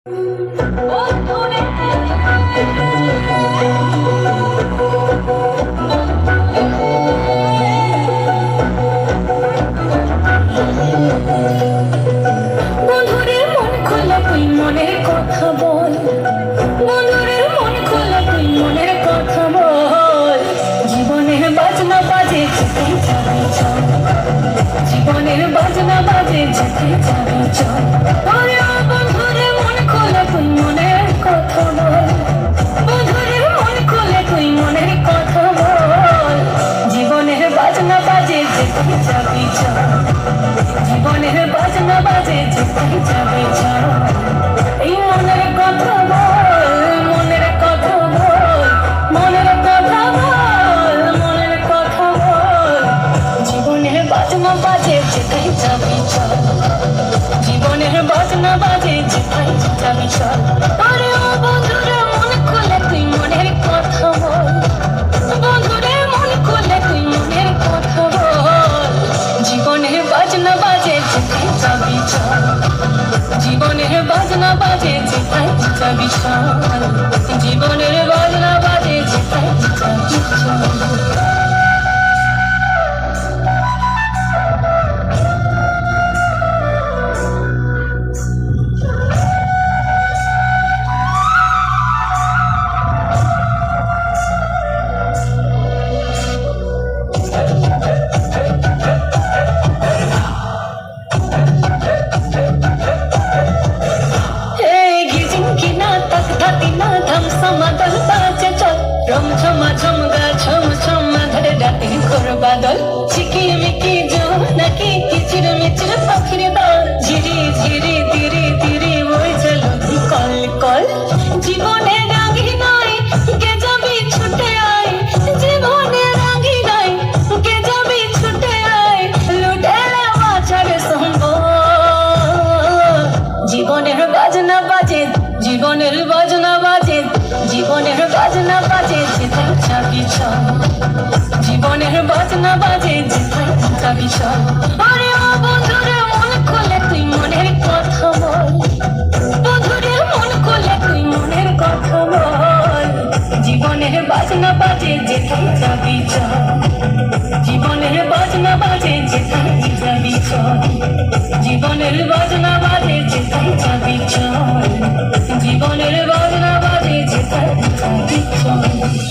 বন্ধুরে মন খোলা তুই মনের কথা বল, বন্ধুরে মন খোলা তুই মনের কথা বল। জীবনের বাজনা বাজে যেতে যাবে চল, জীবনের বাজনা বাজে যেতে যাবে চল। বন্ধুরে মন খোলা তুই মনের কথা বল, বন্ধুরে মন খোলা তুই মনের কথা বল। জীবনের বাজনা বাজে যেতে যাবে চল, জীবনের বাজনা বাজে যেতে যাবে চল। এই মনের কথা বল, মনের কথা বল, মনের কথা বল, মনের কথা বল। জীবনের বাজনা বাজে যেতে যাবে চল, জীবনের বাজনা বাজে যেতে যাবে চল। আরে ও বন্ধুরে মন খুলে তুই মনের কথা বল, বন্ধুরে মন খুলে তুই মনের কথা বল। জীবনের বাজনা বাজে যেতে যাবে চল, জীবনের বাজনা বাজে যেতে যাবে চল, জীবনের বাজনা বাজে যেতে যাবে চল। झम गा झम झम धर राते घोर बादल झिकिमिकी জোনাকি কিচির মিচির পাখির দল ঝিরি ঝিরি ধীরে ধীরে বই চল কল কল। জীবনে রাঙি নাই কে যাবি ছুটে আয়, জীবনে রাঙি নাই কে যাবি ছুটে আয়। লুটেলে বাছার সম্বল। জীবনের বাজনা বাজে, জীবনের বাজনা বাজে, জীবনের বাজনা বাজে যেতে যাবি চল, জীবনের বাজনা বাজে যেতে যাবি চল। আরে ও বন্ধুরে মন খুলে তুই মনের কথা বল, বন্ধুরে মন খুলে তুই মনের কথা বল। জীবনের বাজনা বাজে যেতে যাবি চল, জীবনের বাজনা বাজে যেতে যাবি চল, জীবনের বাজনা বাজে যেতে যাবি চল, জীবনের বাজনা বাজে যেতে যাবি চল।